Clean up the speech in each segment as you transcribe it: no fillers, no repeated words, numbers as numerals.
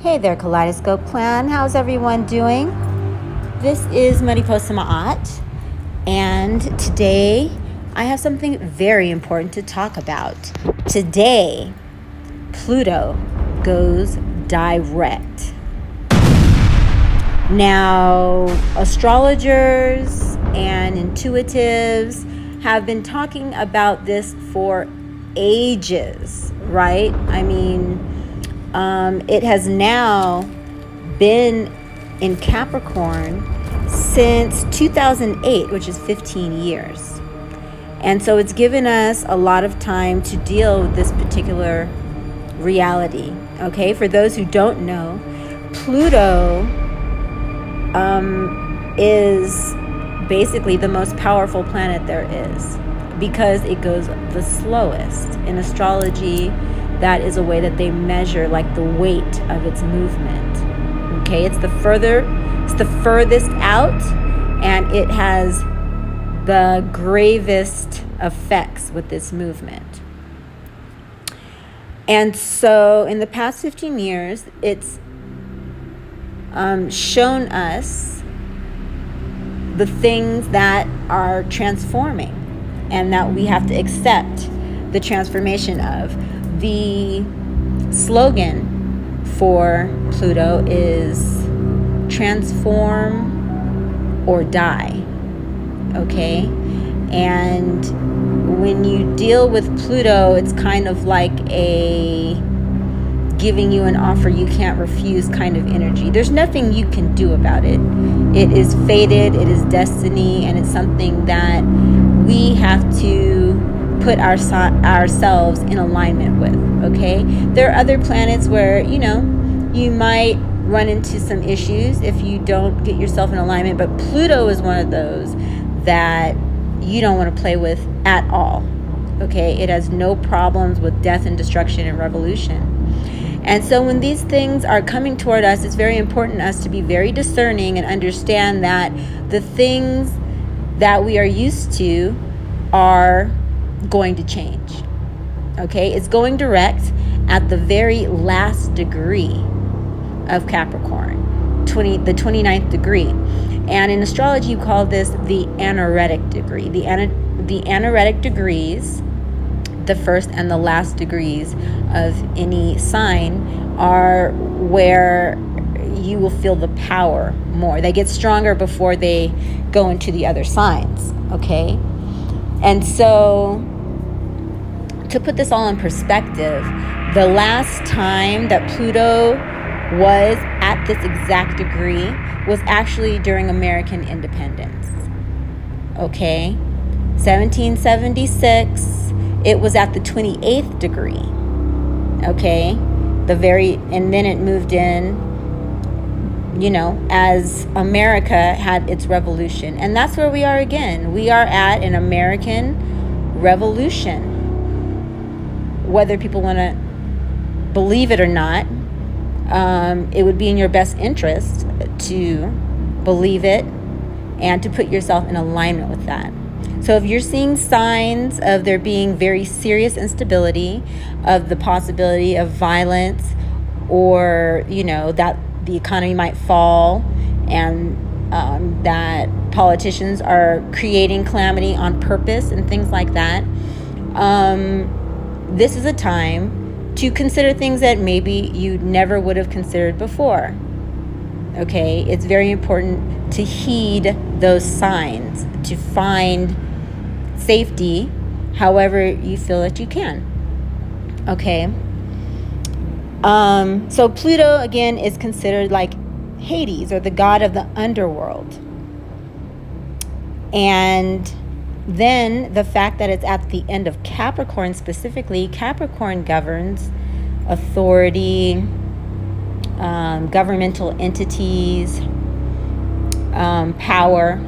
Hey there, Kaleidoscope Klan. How's everyone doing? This is Mariposa, and today I have something very important to talk about. Today, Pluto goes direct. Now, astrologers and intuitives have been talking about this for ages, right? I mean, it has now been in Capricorn since 2008, which is 15 years. And so it's given us a lot of time to deal with this particular reality. Okay, for those who don't know, Pluto is basically the most powerful planet there is because it goes the slowest. In astrology, that is a way that they measure like the weight of its movement. Okay, it's the furthest out, and it has the gravest effects with this movement. And so in the past 15 years, it's shown us the things that are transforming and that we have to accept the transformation of. The slogan for Pluto is transform or die, okay? And when you deal with Pluto, it's kind of like a giving you an offer you can't refuse kind of energy. There's nothing you can do about it. It is fated, it is destiny, and it's something that we have to put ourselves in alignment with, okay? There are other planets where, you might run into some issues if you don't get yourself in alignment, but Pluto is one of those that you don't want to play with at all, okay? It has no problems with death and destruction and revolution. And so when these things are coming toward us, it's very important us to be very discerning and understand that the things that we are used to are going to change. Okay, it's going direct at the very last degree of Capricorn, the 29th degree. And in astrology, you call this the anaretic degree. The anaretic degrees, the first and the last degrees of any sign, are where you will feel the power more. They get stronger before they go into the other signs, okay? And so, to put this all in perspective, the last time that Pluto was at this exact degree was actually during American independence. Okay? 1776, it was at the 28th degree. Okay? And then it moved in, as America had its revolution. And that's where we are again. We are at an American revolution. Whether people want to believe it or not, it would be in your best interest to believe it and to put yourself in alignment with that. So if you're seeing signs of there being very serious instability, of the possibility of violence, or, that the economy might fall, and that politicians are creating calamity on purpose and things like that, this is a time to consider things that maybe you never would have considered before. Okay, it's very important to heed those signs, to find safety however you feel that you can. Okay. So Pluto, again, is considered like Hades, or the god of the underworld. And then the fact that it's at the end of Capricorn specifically, Capricorn governs authority, governmental entities, power,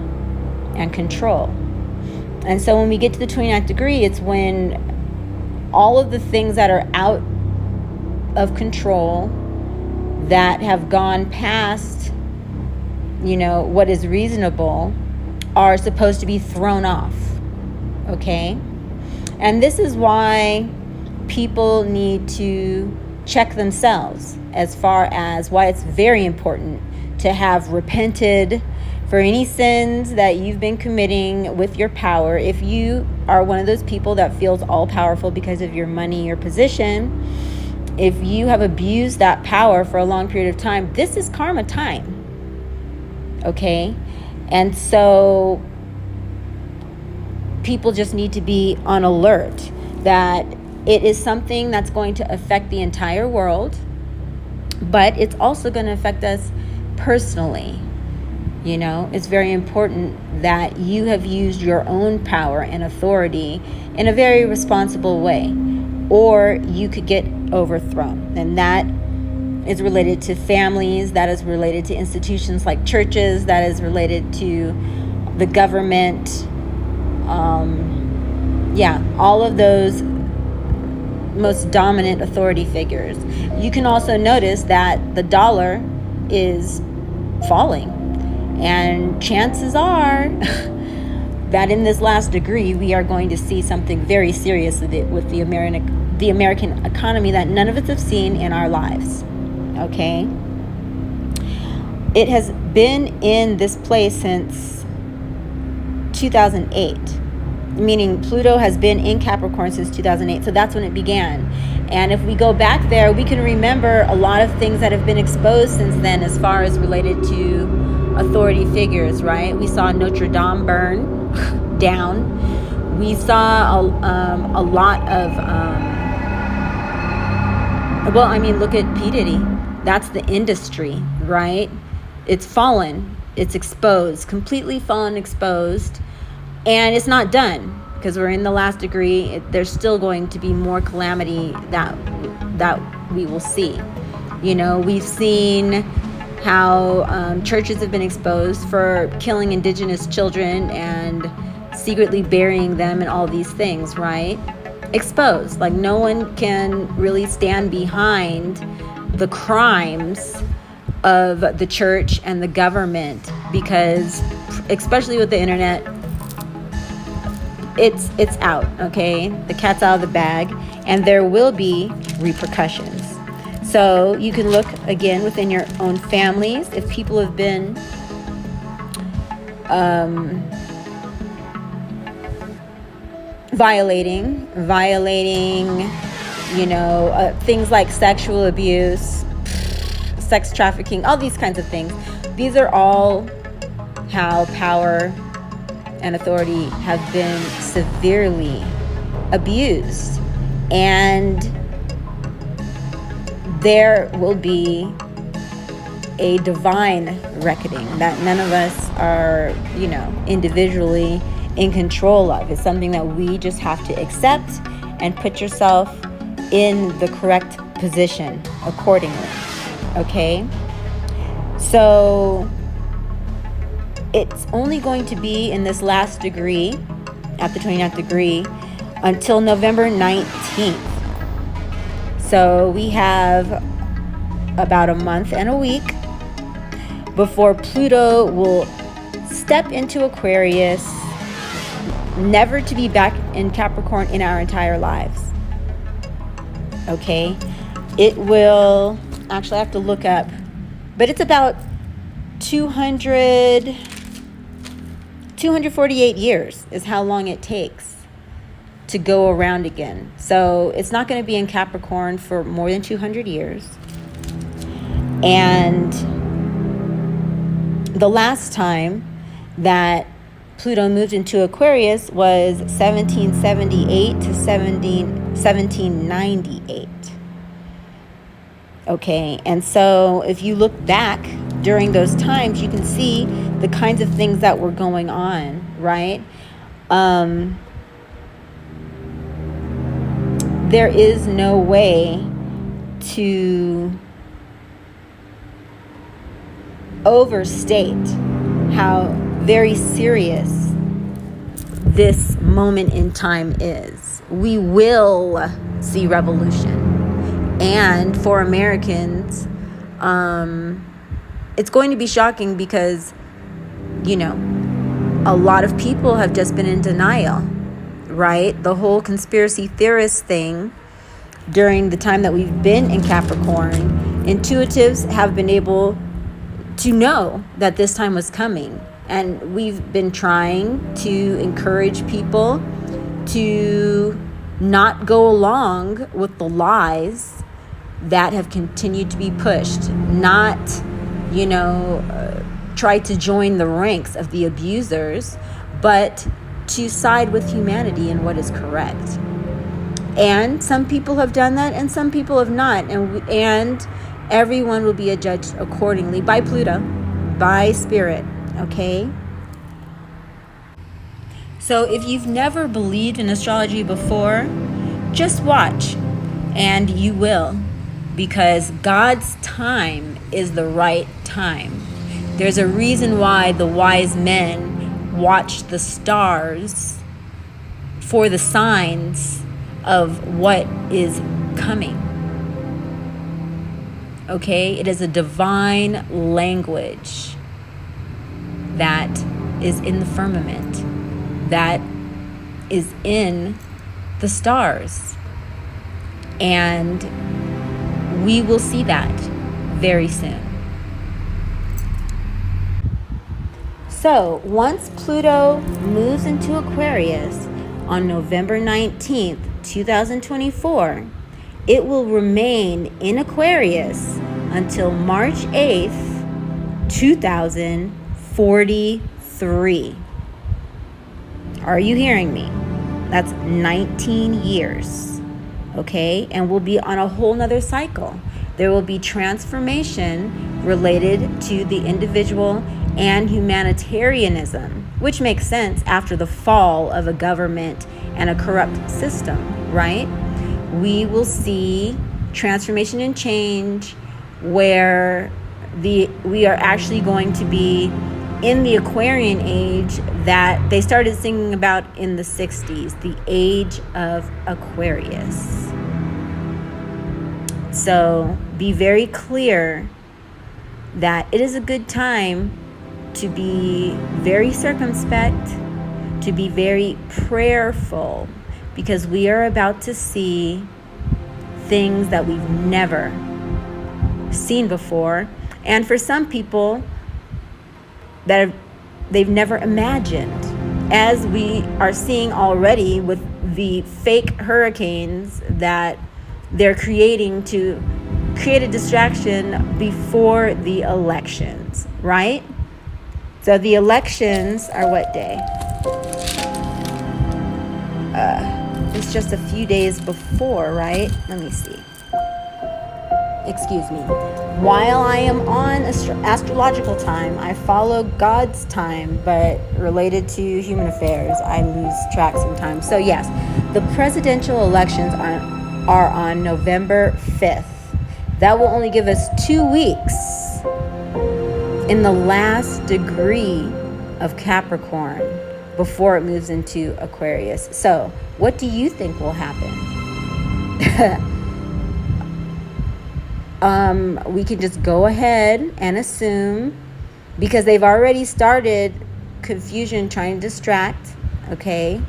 and control. And so when we get to the 29th degree, it's when all of the things that are out of control, that have gone past, what is reasonable, are supposed to be thrown off. Okay? And this is why people need to check themselves as far as why it's very important to have repented for any sins that you've been committing with your power. If you are one of those people that feels all powerful because of your money or position, if you have abused that power for a long period of time, this is karma time. Okay? And so people just need to be on alert that it is something that's going to affect the entire world, but it's also going to affect us personally. You know, it's very important that you have used your own power and authority in a very responsible way, or you could get overthrown. And that is related to families, that is related to institutions like churches, that is related to the government. All of those most dominant authority figures. You can also notice that the dollar is falling. And chances are that in this last degree, we are going to see something very serious with the American economy that none of us have seen in our lives. Okay? It has been in this place since 2008, meaning Pluto has been in Capricorn since 2008. So that's when it began. And if we go back there, we can remember a lot of things that have been exposed since then as far as related to authority figures, right? We saw Notre Dame burn down. We saw a lot of, look at P. Diddy. That's the industry, right? It's fallen. It's exposed, completely fallen, exposed. And it's not done because we're in the last degree. There's still going to be more calamity that we will see. You know, we've seen how churches have been exposed for killing indigenous children and secretly burying them and all these things, right? Exposed. Like, no one can really stand behind the crimes of the church and the government because, especially with the internet, it's out, okay? The cat's out of the bag, and there will be repercussions. So you can look again within your own families if people have been violating, you know, things like sexual abuse, sex trafficking, all these kinds of things. These are all how power and authority have been severely abused. And there will be a divine reckoning that none of us are, you know, individually in control of. It's something that we just have to accept and put yourself in the correct position accordingly. Okay? So it's only going to be in this last degree, at the 29th degree, until November 19th. So we have about a month and a week before Pluto will step into Aquarius, never to be back in Capricorn in our entire lives. Okay? It will, actually I have to look up, but it's about 248 years is how long it takes to go around again. So it's not going to be in Capricorn for more than 200 years. And the last time that Pluto moved into Aquarius was 1778 to 1798. Okay, and so if you look back during those times, you can see the kinds of things that were going on, right? There is no way to overstate how very serious this moment in time is. We will see revolution. And for Americans, it's going to be shocking because, you know, a lot of people have just been in denial, right? The whole conspiracy theorist thing, during the time that we've been in Capricorn, intuitives have been able to know that this time was coming. And we've been trying to encourage people to not go along with the lies that have continued to be pushed, not, try to join the ranks of the abusers, but to side with humanity in what is correct. And some people have done that and some people have not. And everyone will be judged accordingly by Pluto, by Spirit, okay? So if you've never believed in astrology before, just watch, and you will, because God's time is the right time. There's a reason why the wise men watched the stars for the signs of what is coming. Okay? It is a divine language that is in the firmament, that is in the stars. And we will see that very soon. So once Pluto moves into Aquarius on November 19th, 2024, it will remain in Aquarius until March 8th, 2043. Are you hearing me? That's 19 years, okay? And we'll be on a whole nother cycle. There will be transformation related to the individual and humanitarianism, which makes sense after the fall of a government and a corrupt system, right? We will see transformation and change where we are actually going to be in the Aquarian age that they started singing about in the 60s, the age of Aquarius. So be very clear that it is a good time to be very circumspect, to be very prayerful, because we are about to see things that we've never seen before. And for some people, they've never imagined, as we are seeing already with the fake hurricanes that they're creating to create a distraction before the elections, right? So the elections are what day? It's just a few days before, right? Let me see. Excuse me. While I am on astrological time, I follow God's time, but related to human affairs, I lose track sometimes. So yes, the presidential elections are on November 5th. That will only give us 2 weeks in the last degree of Capricorn before it moves into Aquarius. So what do you think will happen? We can just go ahead and assume, because they've already started confusion trying to distract, okay?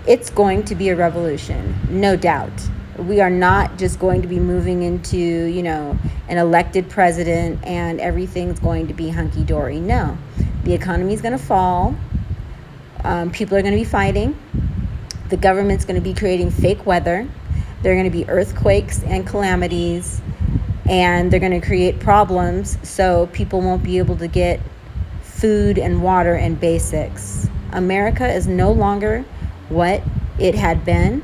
It's going to be a revolution, no doubt. We are not just going to be moving into, an elected president and everything's going to be hunky-dory. No, the economy is going to fall. People are going to be fighting. The government's going to be creating fake weather. There are going to be earthquakes and calamities, and they're going to create problems so people won't be able to get food and water and basics. America is no longer what it had been.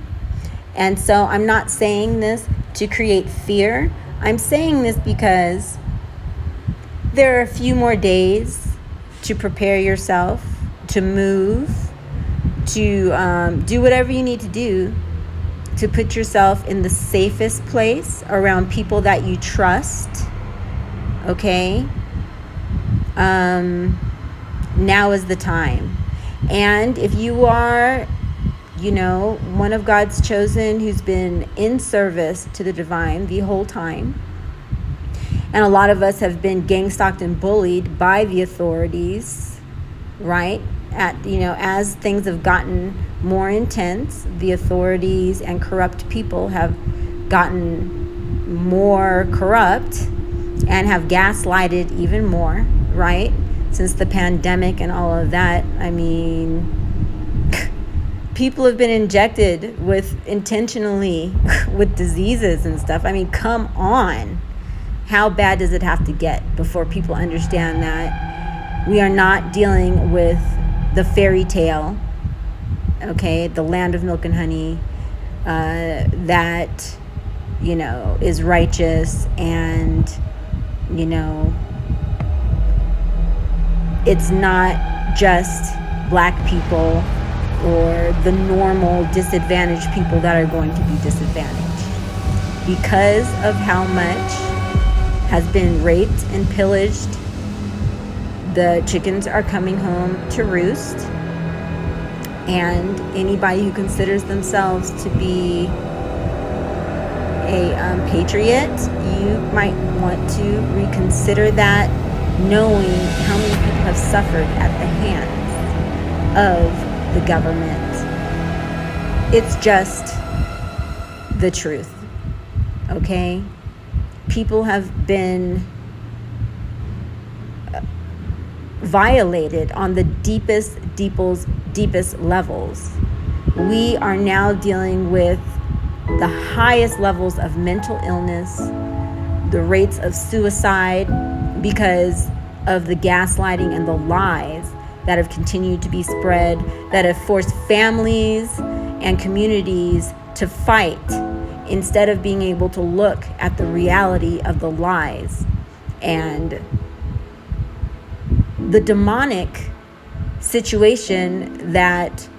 And so I'm not saying this to create fear. I'm saying this because there are a few more days to prepare yourself, to move, to do whatever you need to do to put yourself in the safest place around people that you trust, okay? Now is the time. And if you are, one of God's chosen who's been in service to the divine the whole time, and a lot of us have been gang-stalked and bullied by the authorities, right? as things have gotten more intense, the authorities and corrupt people have gotten more corrupt and have gaslighted even more, right? Since the pandemic and all of that, I mean, people have been injected intentionally with diseases and stuff. I mean, come on. How bad does it have to get before people understand that we are not dealing with the fairy tale, okay, the land of milk and honey, that, is righteous, and, it's not just black people or the normal disadvantaged people that are going to be disadvantaged. Because of how much has been raped and pillaged, the chickens are coming home to roost. And anybody who considers themselves to be a patriot, you might want to reconsider that, knowing how many people have suffered at the hands of the government. It's just the truth, okay? People have been violated on the deepest levels. We are now dealing with the highest levels of mental illness, the rates of suicide because of the gaslighting and the lies that have continued to be spread, that have forced families and communities to fight instead of being able to look at the reality of the lies and the demonic situation that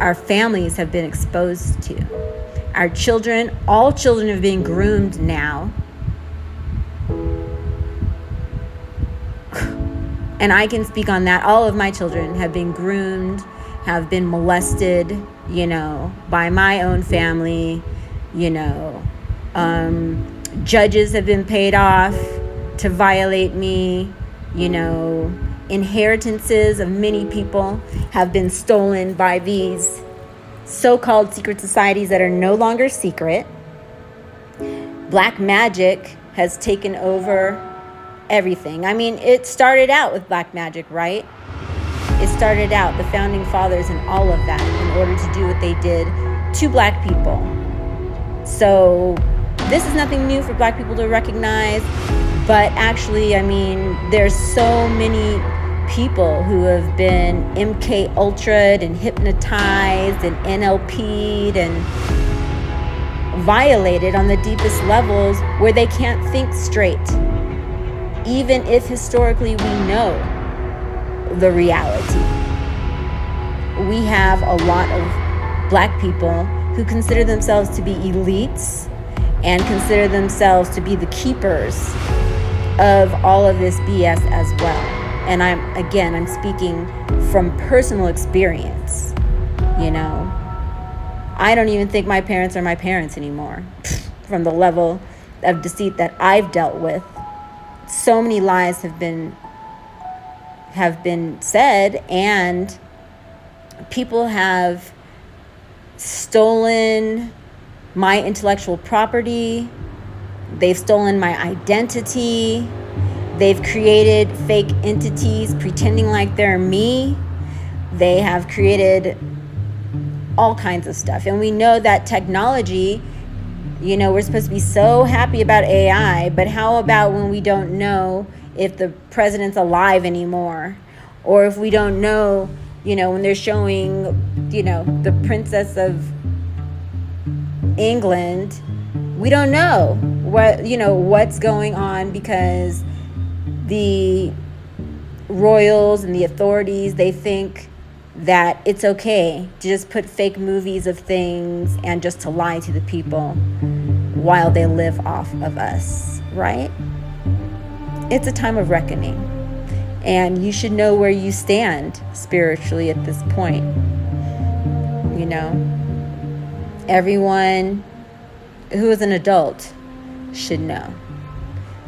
our families have been exposed to. Our children, all children have been groomed now. And I can speak on that. All of my children have been groomed, have been molested, by my own family, judges have been paid off to violate me, inheritances of many people have been stolen by these so-called secret societies that are no longer secret. Black magic has taken over everything. I mean, it started out with black magic, right? It started out, the founding fathers and all of that, in order to do what they did to black people. So this is nothing new for black people to recognize, but actually, I mean, there's so many people who have been MK Ultra'd and hypnotized and NLP'd and violated on the deepest levels where they can't think straight, even if historically we know the reality. We have a lot of black people who consider themselves to be elites and consider themselves to be the keepers of all of this BS as well. And I'm speaking from personal experience, I don't even think my parents are my parents anymore from the level of deceit that I've dealt with. So many lies have been said, and people have stolen my intellectual property. They've stolen my identity. They've created fake entities pretending like they're me. They have created all kinds of stuff. And we know that technology, we're supposed to be so happy about AI, but how about when we don't know if the president's alive anymore? Or if we don't know, when they're showing, the Princess of England, we don't know what's going on, because the royals and the authorities, they think that it's okay to just put fake movies of things and just to lie to the people while they live off of us, right? It's a time of reckoning, and you should know where you stand spiritually at this point. Everyone who is an adult should know.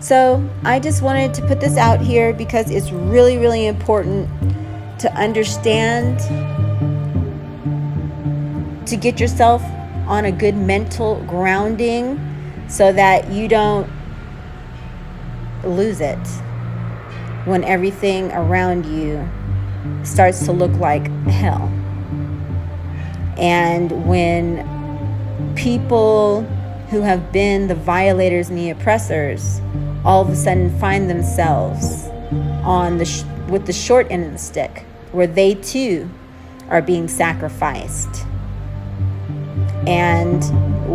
So I just wanted to put this out here because it's really, really important to understand, to get yourself on a good mental grounding so that you don't lose it when everything around you starts to look like hell. And when people who have been the violators and the oppressors all of a sudden find themselves on with the short end of the stick, where they too are being sacrificed. And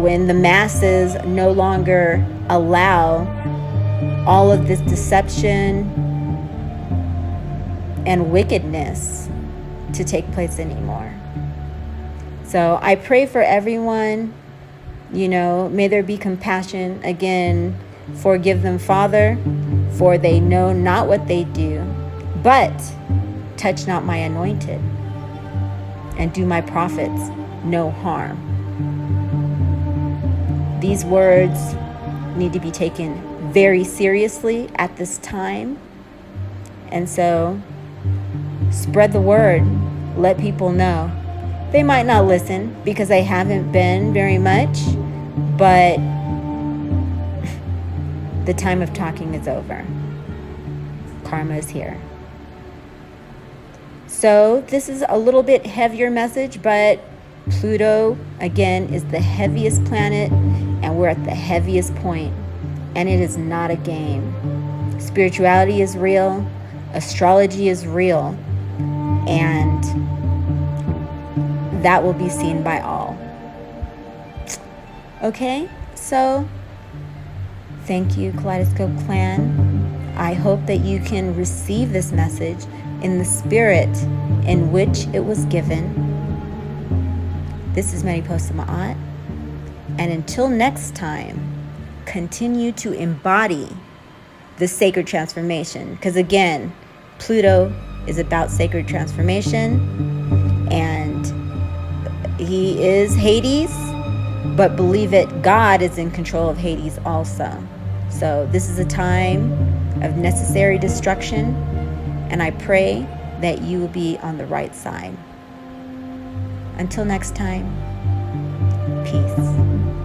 when the masses no longer allow all of this deception and wickedness to take place anymore. So I pray for everyone, may there be compassion. Again, forgive them, Father, for they know not what they do. But touch not my anointed, and do my prophets no harm. These words need to be taken very seriously at this time. And so spread the word. Let people know. They might not listen because they haven't been very much, but the time of talking is over. Karma is here. So this is a little bit heavier message, but Pluto, again, is the heaviest planet, and we're at the heaviest point, and it is not a game. Spirituality is real. Astrology is real. And that will be seen by all. Okay, so thank you, Kaleidoscope Klan. I hope that you can receive this message in the spirit in which it was given. This is Mariposa Ma'at. And until next time, continue to embody the sacred transformation. Because again, Pluto is about sacred transformation. And he is Hades. But believe it, God is in control of Hades also. So this is a time of necessary destruction. And I pray that you will be on the right side. Until next time, peace.